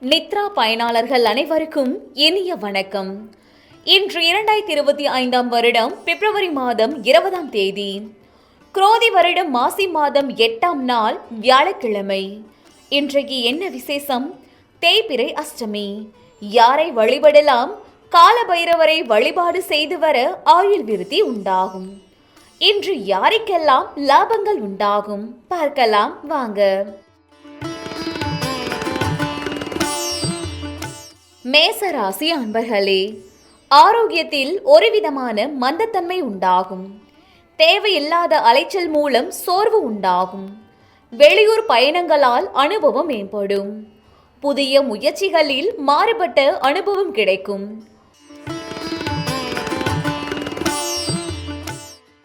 நித்ரா பயனாளர்கள் அனைவருக்கும் இனிய வணக்கம். இன்று 2025 வருடம் பிப்ரவரி மாதம் 20ஆம் தேதி, குரோதி வருடம் மாசி மாதம் 8ஆம் நாள் வியாழக்கிழமை. இன்றைக்கு என்ன விசேஷம்? தேய்பிறை அஷ்டமி. யாரை வழிபடலாம்? கால பைரவரை வழிபாடு செய்து வர ஆயுள் விருத்தி உண்டாகும். இன்று யாருக்கெல்லாம் லாபங்கள் உண்டாகும் பார்க்கலாம் வாங்க. மேசராசி அன்பர்களே, ஆரோக்கியத்தில் ஒருவிதமான மந்தத்தன்மை உண்டாகும். தேவையில்லாத அலைச்சல் மூலம் சோர்வு உண்டாகும். வெளியூர் பயணங்களால் அனுபவம் மேம்படும். புதிய முயற்சிகளில் மாறுபட்ட அனுபவம் கிடைக்கும்.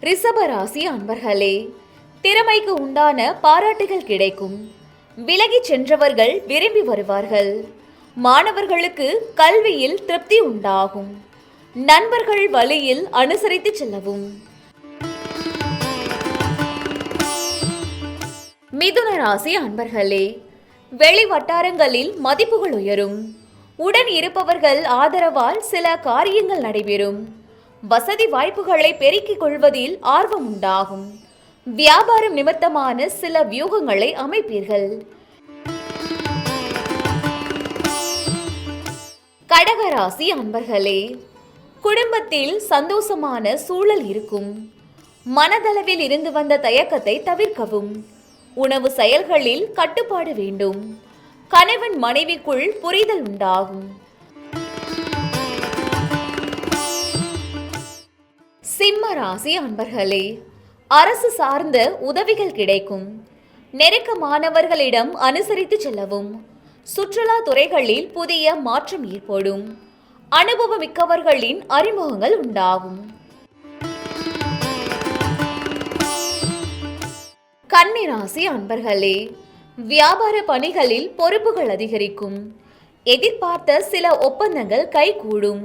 ரிஷபராசி அன்பர்களே, திறமைக்கு உண்டான பாராட்டுகள் கிடைக்கும். விலகிச் சென்றவர்கள் விரும்பி வருவார்கள். மாணவர்களுக்கு கல்வியில் திருப்தி உண்டாகும். நண்பர்கள் வழியில் அனுசரித்து செல்லவும். மிதுன ராசி அன்பர்களே, வெளி வட்டாரங்களில் மதிப்புகள் உயரும். உடன் இருப்பவர்கள் ஆதரவால் சில காரியங்கள் நடைபெறும். வசதி வாய்ப்புகளை பெருக்கிக் கொள்வதில் ஆர்வம் உண்டாகும். வியாபாரம் நிமித்தமான சில வியூகங்களை அமைப்பீர்கள். கடகராசி அன்பர்களே, குடும்பத்தில் சந்தோஷமான சூழல் இருக்கும். மனதளவில் இருந்து வந்த தயக்கத்தை தவிர்க்கவும். உணவு செயல்களில் கட்டுப்பாடு வேண்டும். கணவன் மனைவிக்குள் புரிதல் உண்டாகும். சிம்ம ராசி அன்பர்களே, அரசு சார்ந்த உதவிகள் கிடைக்கும். நெருக்கமானவர்களிடம் அனுசரித்து செல்லவும். சுற்றுலா துறைகளில் புதிய மாற்றம் ஏற்படும். அனுபவமிக்கவர்களின் அறிமுகங்கள் உண்டாகும். கன்னி ராசி அன்பர்களே, வியாபார பணிகளில் பொறுப்புகள் அதிகரிக்கும். எதிர்பார்த்த சில ஒப்பந்தங்கள் கைகூடும்.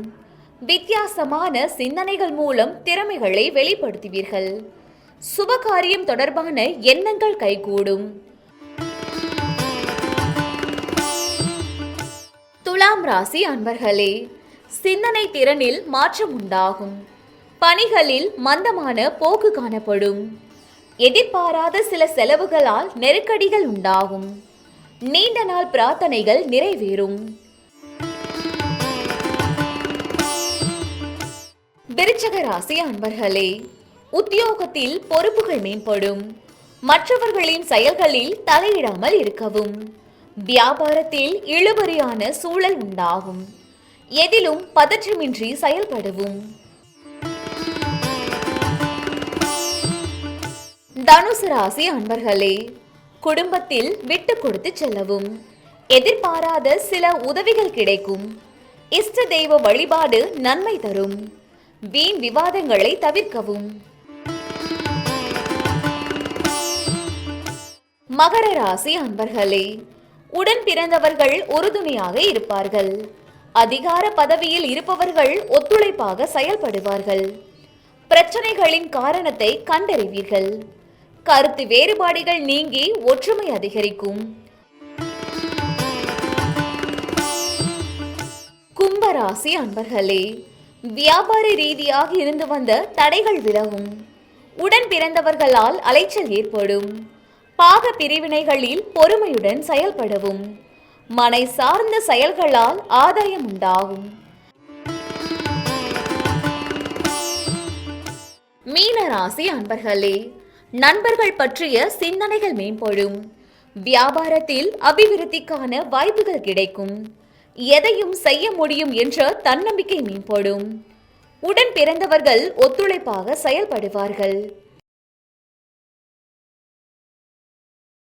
வித்தியாசமான சிந்தனைகள் மூலம் திறமைகளை வெளிப்படுத்துவீர்கள். சுபகாரியம் தொடர்பான எண்ணங்கள் கைகூடும். துலாம் ராசி அன்பர்களே, சிந்தனை திறனில் மாற்றம் உண்டாகும். பணிகளில் மந்தமான போக்கு காணப்படும். எதிர்பாராத சில செலவுகளால் நெருக்கடிகள் உண்டாகும். நீண்ட நாள் பிரார்த்தனைகள் நிறைவேறும். விருச்சிக ராசி அன்பர்களே, உத்தியோகத்தில் பொறுப்புகள் மேம்படும். மற்றவர்களின் செயல்களில் தலையிடாமல் இருக்கவும். வியாபாரத்தில் இழுபறியான சூழல் உண்டாகும். எதிலும் பதற்றமின்றி செயல்படவும். தனுசு ராசி அன்பர்களே, குடும்பத்தில் விட்டு கொடுத்து செல்லவும். எதிர்பாராத சில உதவிகள் கிடைக்கும். இஷ்ட தெய்வ வழிபாடு நன்மை தரும். வீண் விவாதங்களை தவிர்க்கவும். மகர ராசி அன்பர்களே, உடன் பிறந்தவர்கள் உறுதுணையாக இருப்பார்கள். அதிகார பதவியில் இருப்பவர்கள் ஒத்துழைப்பாக செயல்படுவார்கள். பிரச்சனைகளின் காரணத்தை கண்டறிவீர்கள். கருத்து வேறுபாடுகள் நீங்கி ஒற்றுமை அதிகரிக்கும். கும்பராசி அன்பர்களே, வியாபார ரீதியாக இருந்து வந்த தடைகள் விலகும். உடன் பிறந்தவர்களால் அலைச்சல் ஏற்படும். பாக பிரிவினைகளில் பொறுமையுடன் செயல்படவும். மனை சார்ந்த செயல்களால் ஆதாயம் உண்டாகும். மீன ராசி அன்பர்களே, நண்பர்கள் பற்றிய சிந்தனைகள் மேம்படும். வியாபாரத்தில் அபிவிருத்திக்கான வாய்ப்புகள் கிடைக்கும். எதையும் செய்ய முடியும் என்ற தன்னம்பிக்கை மேம்படும். உடன் பிறந்தவர்கள் ஒத்துழைப்பாக செயல்படுவார்கள்.